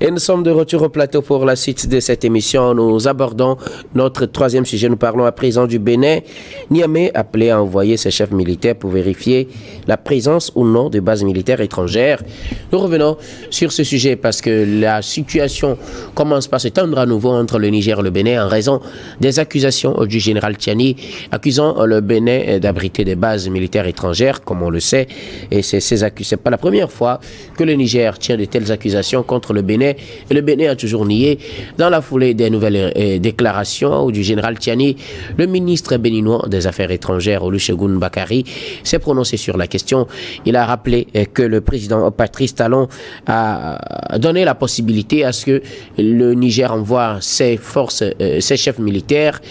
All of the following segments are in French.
Et nous sommes de retour au plateau pour la suite de cette émission. Nous abordons notre troisième sujet. Nous parlons à présent du Bénin. Niamey appelé à envoyer ses chefs militaires pour vérifier la présence ou non de bases militaires étrangères. Nous revenons sur ce sujet parce que la situation commence par se tendre à nouveau entre le Niger et le Bénin en raison des accusations du général Tiani accusant le Bénin d'abriter des bases militaires étrangères, comme on le sait. Et c'est pas la première fois que le Niger tient de telles accusations contre le Bénin. Et le Bénin a toujours nié. Dans la foulée des nouvelles déclarations du général Tiani, le ministre béninois des Affaires étrangères, Olusegun Bakari, s'est prononcé sur la question. Il a rappelé que le président Patrice Talon a donné la possibilité à ce que le Niger envoie ses forces, ses chefs militaires,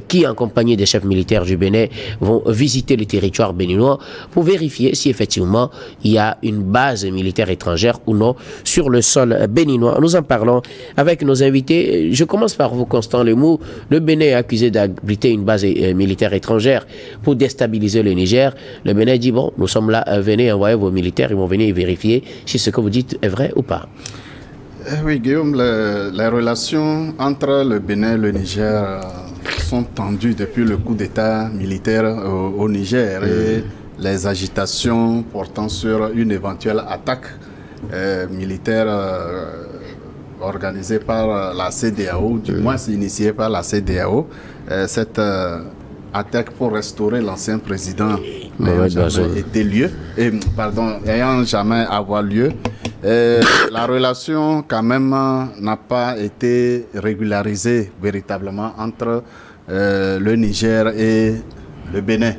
qui, en compagnie des chefs militaires du Bénin, vont visiter le territoire béninois pour vérifier si effectivement il y a une base militaire étrangère ou non sur le sol béninois. Nous en parlons avec nos invités. Je commence par vous, Constant Lemou. Le Bénin est accusé d'abriter une base militaire étrangère pour déstabiliser le Niger. Le Bénin dit, bon, nous sommes là, venez envoyer vos militaires, ils vont venir vérifier si ce que vous dites est vrai ou pas. Oui, Guillaume, les relations entre le Bénin et le Niger sont tendues depuis le coup d'État militaire au Niger et les agitations portant sur une éventuelle attaque militaire organisée par la CEDEAO, du moins initiée par la CEDEAO. Cette attaque pour restaurer l'ancien président n'ayant jamais avoir lieu. La relation quand même n'a pas été régularisée véritablement entre le Niger et le Bénin.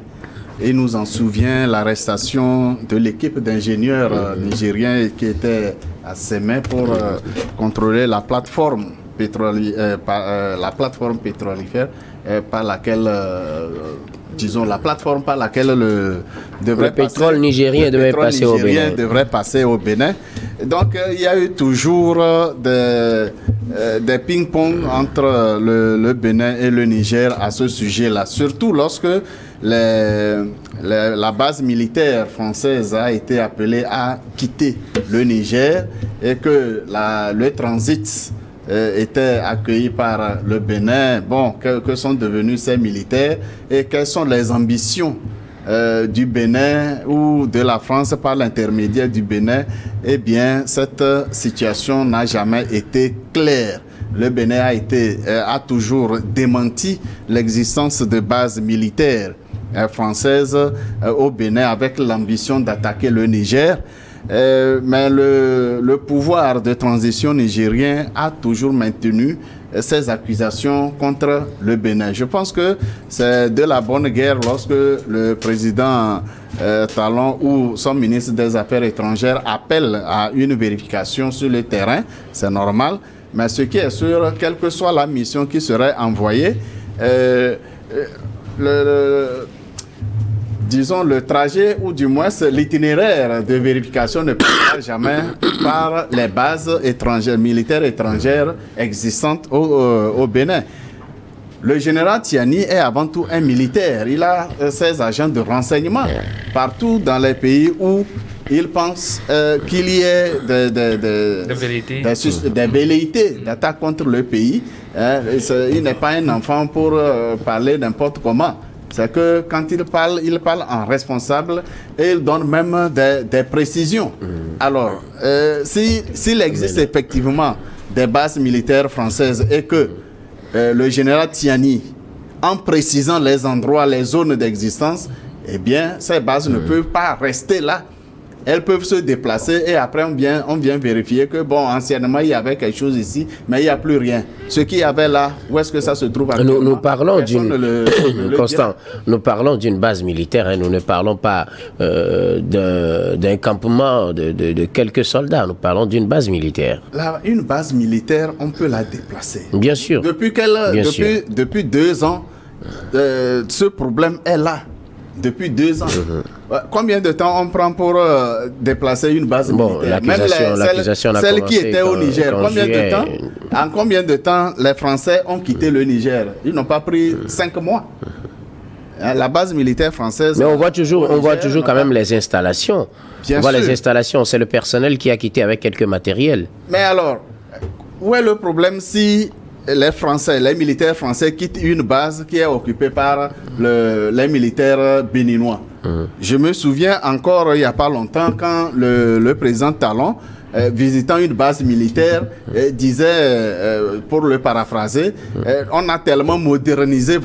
Et nous en souvient l'arrestation de l'équipe d'ingénieurs nigériens qui était à ses mains pour contrôler la plateforme pétrolifère par laquelle le pétrole nigérien devrait passer au Bénin. Donc il y a eu toujours des ping-pong entre le Bénin et le Niger à ce sujet-là, surtout lorsque la base militaire française a été appelée à quitter le Niger et que le transit était accueilli par le Bénin. Bon, que sont devenus ces militaires et quelles sont les ambitions du Bénin ou de la France par l'intermédiaire du Bénin? Eh bien, cette situation n'a jamais été claire. Le Bénin a toujours démenti l'existence de bases militaires françaises au Bénin avec l'ambition d'attaquer le Niger. Mais le pouvoir de transition nigérien a toujours maintenu ces accusations contre le Bénin. Je pense que c'est de la bonne guerre lorsque le président Talon ou son ministre des Affaires étrangères appelle à une vérification sur le terrain. C'est normal. Mais ce qui est sûr, quelle que soit la mission qui serait envoyée, disons, le trajet ou du moins l'itinéraire de vérification ne passera jamais par les bases étrangères, militaires étrangères existantes au Bénin. Le général Tiani est avant tout un militaire. Il a ses agents de renseignement partout dans les pays où il pense qu'il y ait des velléités d'attaque contre le pays. Il n'est pas un enfant pour parler n'importe comment. C'est que quand il parle en responsable et il donne même des précisions. Alors, s'il existe effectivement des bases militaires françaises et que le général Tiani, en précisant les endroits, les zones d'existence, eh bien, ces bases ne peuvent pas rester là. Elles peuvent se déplacer et après on vient vérifier que bon, anciennement il y avait quelque chose ici, mais il n'y a plus rien. Ce qu'il y avait là, où est-ce que ça se trouve actuellement? Nous parlons nous parlons d'une base militaire, hein, nous ne parlons pas d'un campement de quelques soldats, nous parlons d'une base militaire. Là, une base militaire, on peut la déplacer. Bien sûr. Depuis 2 ans, ce problème est là. Depuis 2 ans. Combien de temps on prend pour déplacer une base militaire? L'accusation n'a celle qui était au Niger. En combien de temps les Français ont quitté le Niger? Ils n'ont pas pris 5 mois. La base militaire française... Mais on voit toujours quand même les installations. Bien sûr. Les installations, c'est le personnel qui a quitté avec quelques matériels. Mais alors, où est le problème si les militaires français quittent une base qui est occupée par les militaires béninois? Je me souviens encore, il n'y a pas longtemps, quand le président Talon, visitant une base militaire, disait, pour le paraphraser, on a tellement modernisé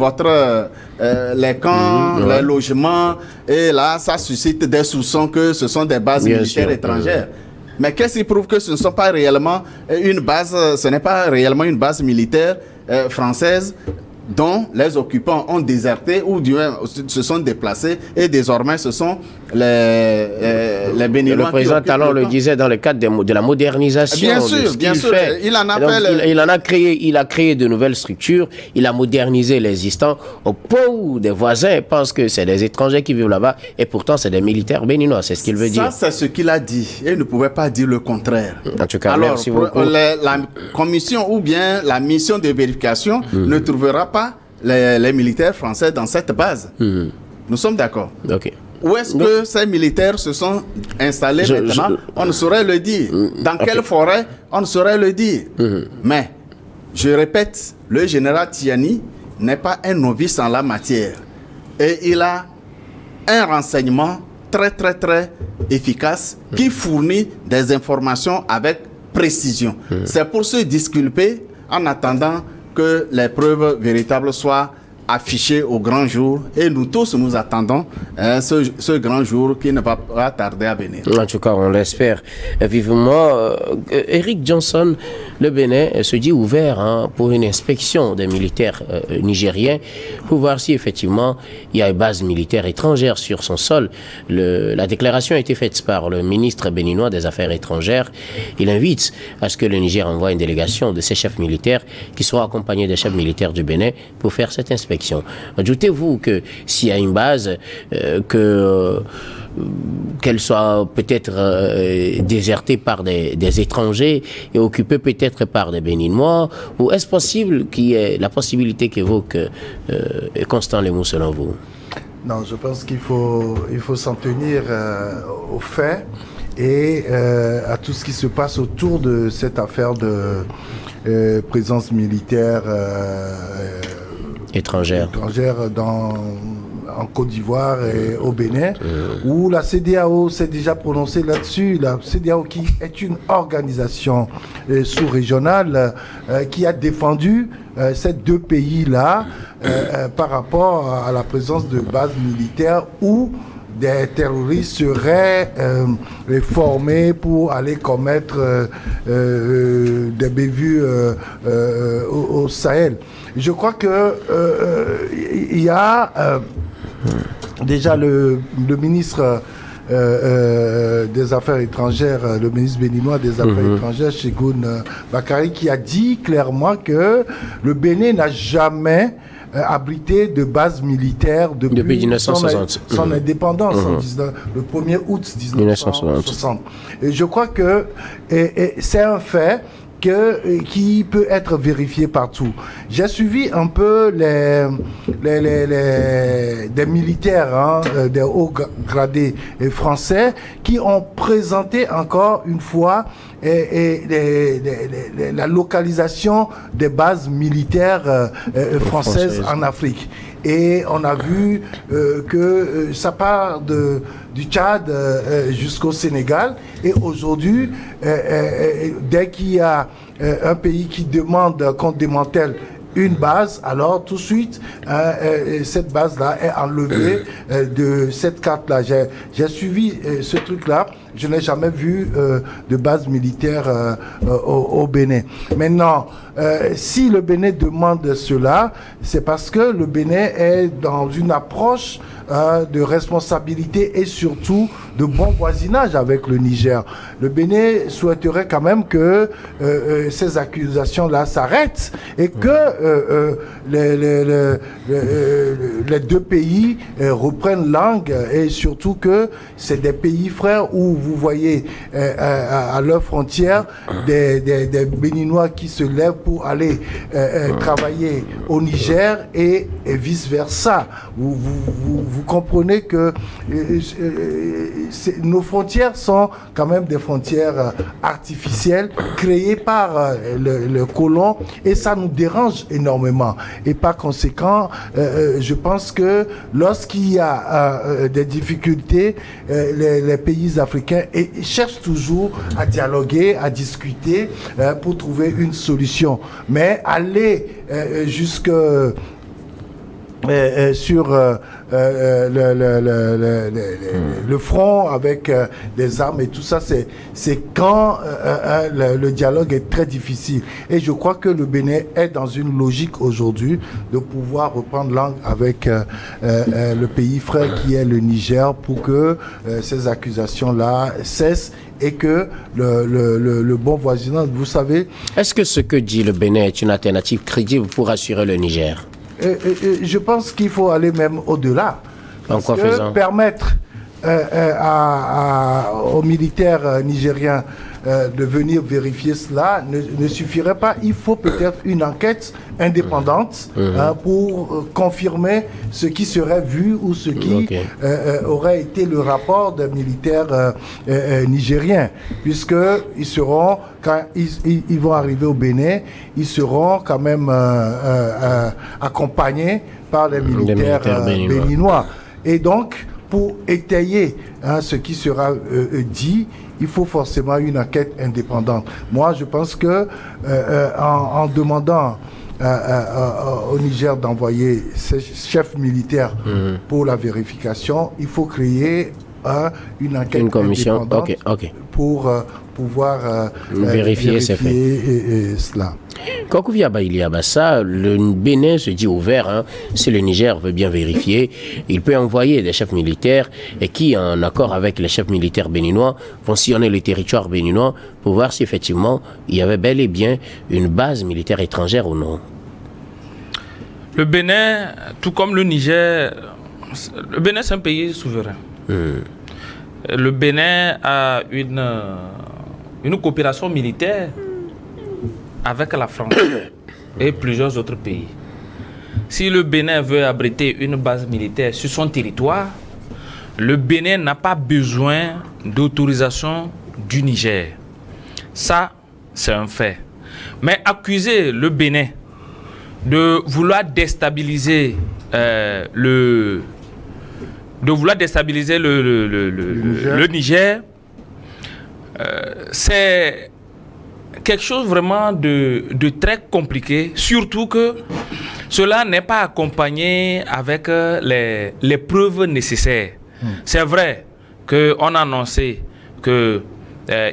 les camps, les logements, et là, ça suscite des soupçons que ce sont des bases militaires étrangères. Mais qu'est-ce qui prouve que ce ne sont pas réellement ce n'est pas réellement une base militaire française dont les occupants ont déserté ou se sont déplacés, et désormais ce sont les Béninois. Le président Talon le disait dans le cadre de la modernisation. Bien sûr. Il a créé de nouvelles structures, il a modernisé l'existant au point où des voisins pensent que c'est des étrangers qui vivent là-bas, et pourtant c'est des militaires béninois, c'est ce qu'il veut dire. Ça, c'est ce qu'il a dit, et il ne pouvait pas dire le contraire. En tout cas, alors, merci beaucoup. La commission ou bien la mission de vérification ne trouvera pas les militaires français dans cette base. Nous sommes d'accord. Ok. Où est-ce que ces militaires se sont installés maintenant? On ne saurait le dire. Dans quelle forêt? On ne saurait le dire. Mais, je répète, le général Tiani n'est pas un novice en la matière. Et il a un renseignement très, très, très efficace qui fournit des informations avec précision. C'est pour se disculper en attendant que les preuves véritables soient affichées au grand jour, et nous tous nous attendons ce grand jour qui ne va pas tarder à venir. En tout cas, on l'espère vivement. Eric Johnson, le Bénin se dit ouvert pour une inspection des militaires nigériens pour voir si effectivement il y a une base militaire étrangère sur son sol. La déclaration a été faite par le ministre béninois des Affaires étrangères. Il invite à ce que le Niger envoie une délégation de ses chefs militaires qui soit accompagnée des chefs militaires du Bénin pour faire cette inspection. Doutez-vous que s'il y a une base, qu'elle soit peut-être désertée par des étrangers et occupée peut-être par des Béninois, ou est-ce possible qu'il y ait la possibilité qu'évoque Constant Lemou selon vous? Non, je pense qu'il faut s'en tenir aux faits et à tout ce qui se passe autour de cette affaire de présence militaire étrangère en Côte d'Ivoire et au Bénin, où la CEDEAO s'est déjà prononcée là-dessus. La CEDEAO, qui est une organisation sous-régionale qui a défendu ces deux pays-là par rapport à la présence de bases militaires où des terroristes seraient formés pour aller commettre des bévues au Sahel. Je crois que il y a déjà le ministre des Affaires étrangères, le ministre béninois des Affaires étrangères, Chegoun Bakary, qui a dit clairement que le Bénin n'a jamais abrité de base militaire depuis 1960. Son indépendance, le 1er août 1960. Et je crois que c'est un fait qui peut être vérifié partout. J'ai suivi un peu des militaires, des hauts gradés français qui ont présenté encore une fois la localisation des bases militaires françaises en Afrique. Et on a vu que ça part du Tchad jusqu'au Sénégal. Et aujourd'hui, dès qu'il y a un pays qui demande qu'on démantèle une base, alors tout de suite, cette base-là est enlevée de cette carte-là. J'ai suivi ce truc-là. Je n'ai jamais vu de base militaire au Bénin. Maintenant, si le Bénin demande cela, c'est parce que le Bénin est dans une approche de responsabilité et surtout de bon voisinage avec le Niger. Le Bénin souhaiterait quand même que ces accusations-là s'arrêtent et que les deux pays reprennent langue, et surtout que c'est des pays frères où vous voyez à leurs frontières des Béninois qui se lèvent pour aller travailler au Niger et vice-versa. Vous comprenez que nos frontières sont quand même des frontières artificielles créées par le colon et ça nous dérange énormément. Et par conséquent, je pense que lorsqu'il y a des difficultés, les pays africains cherchent toujours à dialoguer, à discuter pour trouver une solution. Mais aller jusque sur le front avec des armes et tout ça, c'est quand le dialogue est très difficile. Et je crois que le Bénin est dans une logique aujourd'hui de pouvoir reprendre langue avec le pays frère qui est le Niger pour que ces accusations-là cessent et que le bon voisinage, vous savez... Est-ce que ce que dit le Bénin est une alternative crédible pour assurer le Niger? Je pense qu'il faut aller même au-delà. En quoi faisant? Permettre aux militaires nigériens de venir vérifier cela ne suffirait pas. Il faut peut-être une enquête indépendante pour confirmer ce qui serait vu ou ce qui aurait été le rapport des militaires nigériens, puisqu'ils seront, quand ils vont arriver au Bénin, ils seront quand même accompagnés par les militaires béninois. Et donc, pour étayer ce qui sera dit, il faut forcément une enquête indépendante. Moi, je pense que en demandant au Niger d'envoyer ses chefs militaires pour la vérification, il faut créer une enquête indépendante pour pouvoir vérifier cela. Kokouvia Baïliabassa, le Bénin se dit ouvert. Si le Niger veut bien vérifier, il peut envoyer des chefs militaires et qui, en accord avec les chefs militaires béninois, vont sillonner le territoire béninois pour voir si effectivement il y avait bel et bien une base militaire étrangère ou non. Le Bénin, tout comme le Niger, le Bénin c'est un pays souverain. Le Bénin a une coopération militaire avec la France et plusieurs autres pays. Si le Bénin veut abriter une base militaire sur son territoire, le Bénin n'a pas besoin d'autorisation du Niger. Ça, c'est un fait. Mais accuser le Bénin de vouloir déstabiliser le Niger, c'est quelque chose vraiment de très compliqué, surtout que cela n'est pas accompagné avec les preuves nécessaires. C'est vrai qu'on a annoncé qu'il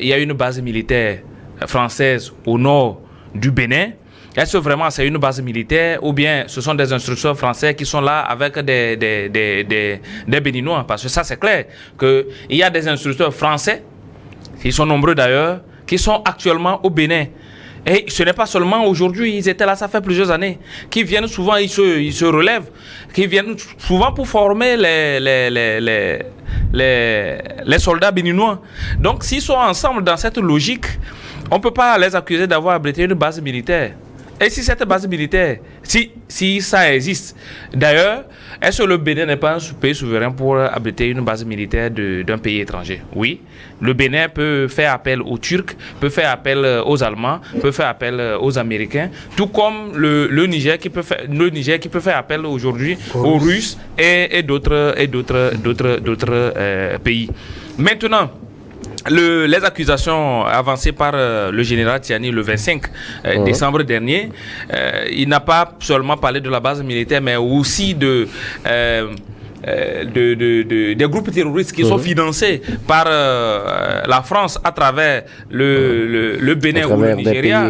y a une base militaire française au nord du Bénin. Est-ce que vraiment c'est une base militaire ou bien ce sont des instructeurs français qui sont là avec des Béninois? Parce que ça c'est clair qu'il y a des instructeurs français, qui sont nombreux d'ailleurs, qui sont actuellement au Bénin. Et ce n'est pas seulement aujourd'hui, ils étaient là, ça fait plusieurs années, qui viennent souvent, ils se relèvent, qui viennent souvent pour former les soldats béninois. Donc s'ils sont ensemble dans cette logique, on ne peut pas les accuser d'avoir abrité une base militaire. Et si cette base militaire, si ça existe, d'ailleurs, est-ce que le Bénin n'est pas un pays souverain pour abriter une base militaire d'un pays étranger? Oui, le Bénin peut faire appel aux Turcs, peut faire appel aux Allemands, peut faire appel aux Américains, tout comme le Niger qui peut faire appel aujourd'hui aux Russes et d'autres pays. Maintenant, les accusations avancées par le général Tiani le 25 décembre dernier, il n'a pas seulement parlé de la base militaire, mais aussi des groupes terroristes qui sont financés par la France à travers le Bénin ou le Nigeria,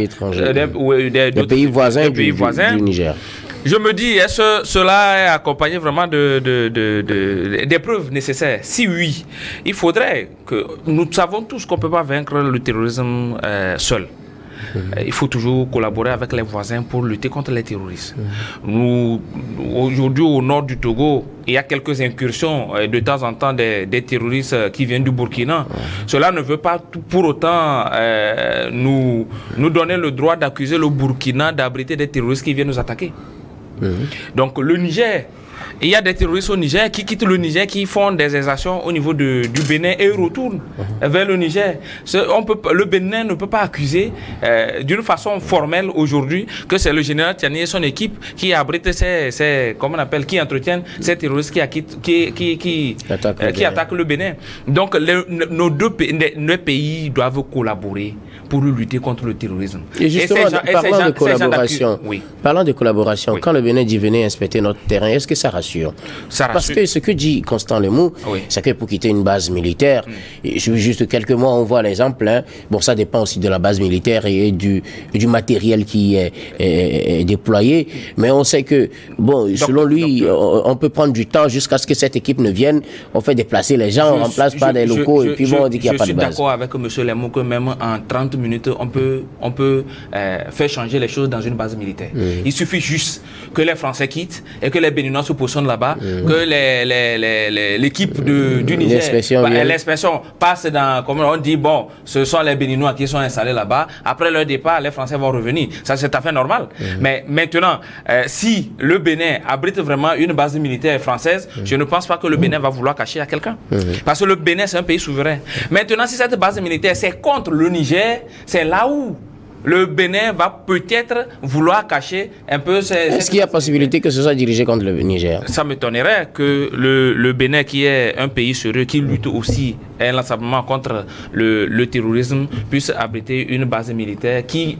des pays voisins du Niger. Je me dis, est-ce que cela est accompagné vraiment des preuves nécessaires? Si oui, il faudrait que... Nous savons tous qu'on ne peut pas vaincre le terrorisme seul. il faut toujours collaborer avec les voisins pour lutter contre les terroristes. Nous, aujourd'hui, au nord du Togo, il y a quelques incursions de temps en temps des terroristes qui viennent du Burkina. Cela ne veut pas pour autant nous donner le droit d'accuser le Burkina d'abriter des terroristes qui viennent nous attaquer. Donc le Niger, il y a des terroristes au Niger qui quittent le Niger, qui font des exactions au niveau du Bénin et retournent vers le Niger. Le Bénin ne peut pas accuser d'une façon formelle aujourd'hui que c'est le général Tiani et son équipe qui abritent qui entretiennent ces terroristes qui attaquent le Bénin. Donc nos deux pays doivent collaborer pour lutter contre le terrorisme. Et justement, parlant de collaboration, quand le Bénin dit venez inspecter notre terrain, est-ce que ça rassure? Parce que ce que dit Constant Lemou, c'est que pour quitter une base militaire, juste quelques mois, on voit l'exemple, bon, ça dépend aussi de la base militaire et du matériel qui est déployé, mais on sait que, bon, selon lui, on peut prendre du temps jusqu'à ce que cette équipe ne vienne, on fait déplacer les gens, on remplace pas des locaux, et puis bon, on dit qu'il n'y a pas de base. Je suis d'accord avec M. Lemou que même en 30 minutes, on peut faire changer les choses dans une base militaire. Il suffit juste que les Français quittent et que les Béninois se positionnent là-bas, que l'équipe du Niger, l'inspection passe dans, comme on dit, bon, ce sont les Béninois qui sont installés là-bas. Après leur départ, les Français vont revenir. Ça, c'est tout à fait normal. Mais maintenant, si le Bénin abrite vraiment une base militaire française, je ne pense pas que le Bénin va vouloir cacher à quelqu'un. Parce que le Bénin, c'est un pays souverain. Maintenant, si cette base militaire, c'est contre le Niger, c'est là où le Bénin va peut-être vouloir cacher un peu Est-ce qu'il y a possibilité que ce soit dirigé contre le Niger? Ça m'étonnerait que le Bénin, qui est un pays sérieux, qui lutte aussi inlassablement contre le terrorisme, puisse abriter une base militaire qui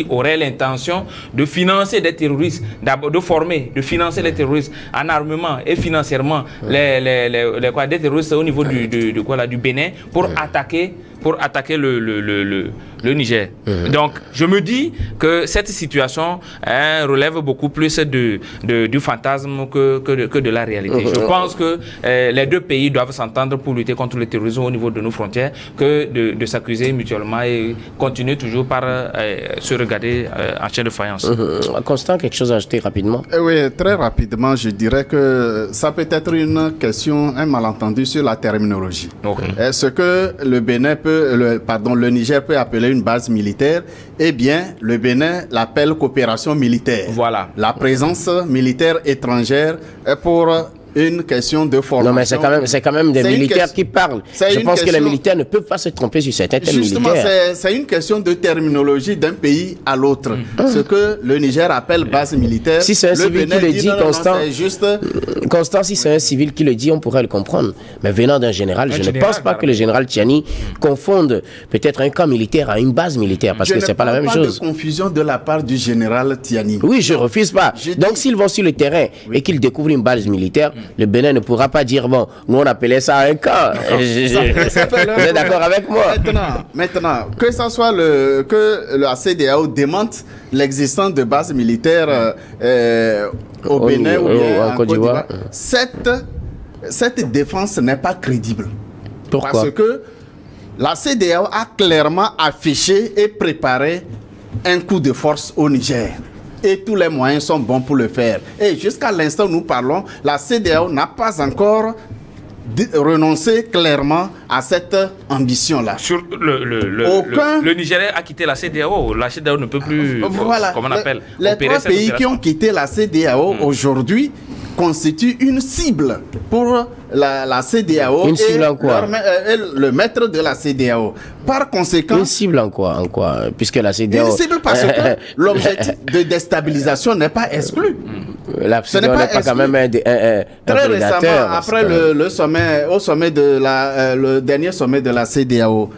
aurait l'intention de financer des terroristes, de financer les terroristes en armement et financièrement des terroristes au niveau du Bénin pour attaquer le Niger. Donc, je me dis que cette situation relève beaucoup plus du fantasme que de la réalité. Je pense que les deux pays doivent s'entendre pour lutter contre le terrorisme au niveau de nos frontières que de s'accuser mutuellement et continuer toujours par se regarder en chien de faïence. Constant, quelque chose à ajouter rapidement? Oui, très rapidement, je dirais que ça peut être une question, un malentendu sur la terminologie. Est-ce que le Niger peut appeler une base militaire? Eh bien, le Bénin l'appelle coopération militaire. Voilà. La présence militaire étrangère est pour une question de formation. Non, mais c'est quand même des militaires qui parlent. Je pense que les militaires ne peuvent pas se tromper sur certains thèmes militaires. Justement, c'est une question de terminologie d'un pays à l'autre. Ce que le Niger appelle base militaire, si c'est un civil qui le dit, Constant, si c'est un civil qui le dit, on pourrait le comprendre. Mais venant d'un général, je ne pense pas que le général Tiani confonde peut-être un camp militaire à une base militaire, parce que c'est pas la même chose. Je ne parle pas de confusion de la part du général Tiani. Oui, je refuse pas. Donc, s'ils vont sur le terrain et qu'ils découvrent une base militaire, le Bénin ne pourra pas dire, bon, nous on appelait ça un camp. Vous êtes d'accord avec moi? Maintenant, que ça soit que la CEDEAO démente l'existence de bases militaires au Bénin ou en Côte d'Ivoire, cette défense n'est pas crédible. Pourquoi? Parce que la CEDEAO a clairement affiché et préparé un coup de force au Niger. Et tous les moyens sont bons pour le faire. Et jusqu'à l'instant où nous parlons, la CEDEAO n'a pas encore renoncé clairement à cette ambition-là. Sur le Nigeria a quitté la CEDEAO. La CEDEAO ne peut plus, comment on appelle, les trois pays qui ont quitté la CEDEAO aujourd'hui constituent une cible pour la CEDEAO une cible en quoi? Le maître de la CEDEAO. Par conséquent... Une cible en quoi? Puisque la CEDEAO... Une cible parce que l'objectif de déstabilisation n'est pas exclu. La CEDEAO n'est pas quand même un très récemment, après le dernier sommet de la CEDEAO,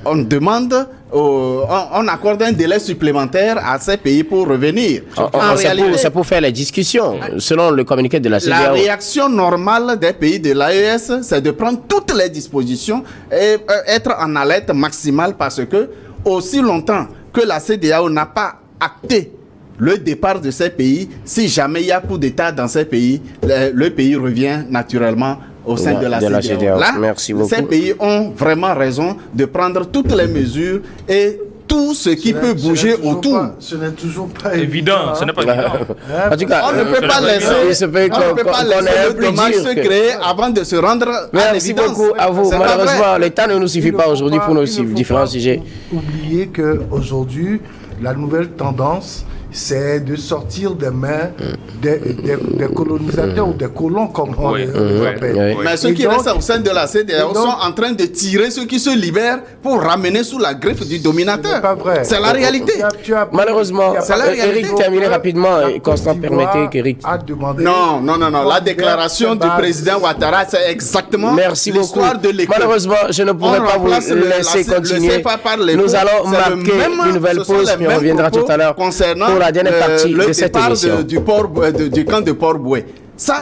on demande, on accorde un délai supplémentaire à ces pays pour revenir. C'est pour faire les discussions, selon le communiqué de la CEDEAO. La réaction normale des pays de l'AES, c'est de prendre toutes les dispositions et être en alerte maximale parce que, aussi longtemps que la CEDEAO n'a pas acté le départ de ces pays, si jamais il y a coup d'État dans ces pays, le pays revient naturellement au sein de la CEDEAO. Là, merci beaucoup. Ces pays ont vraiment raison de prendre toutes les mesures et tout ce qui peut bouger autour. Ce n'est toujours pas Évident, ce n'est pas évident. En tout cas, On ne peut pas laisser le dommage se créer avant de se rendre à merci l'évidence. beaucoup à vous. C'est pas Malheureusement, vrai. le temps ne nous suffit pas aujourd'hui pour nos différents sujets. Oubliez qu'aujourd'hui, la nouvelle tendance, c'est de sortir des mains des colonisateurs ou des colons, comme on les appelle. Mais ceux Et qui donc- restent au sein de la CEDEAO et donc- sont en train de tirer ceux qui se libèrent pour ramener sous la griffe du Ce n'est dominateur. pas vrai. C'est la réalité. Malheureusement, C'est la réalité. Eric, terminez rapidement. La Et Constant, Côte d'Ivoire permettez qu'Eric. a demandé- Non. La déclaration du président Ouattara, c'est exactement Merci beaucoup. l'histoire de l'école. Malheureusement, je ne pourrai pas vous laisser continuer. Nous allons marquer une nouvelle pause, puis on reviendra tout à l'heure pour la dernière partie de cette émission. Du camp de Port-Boué. Ça,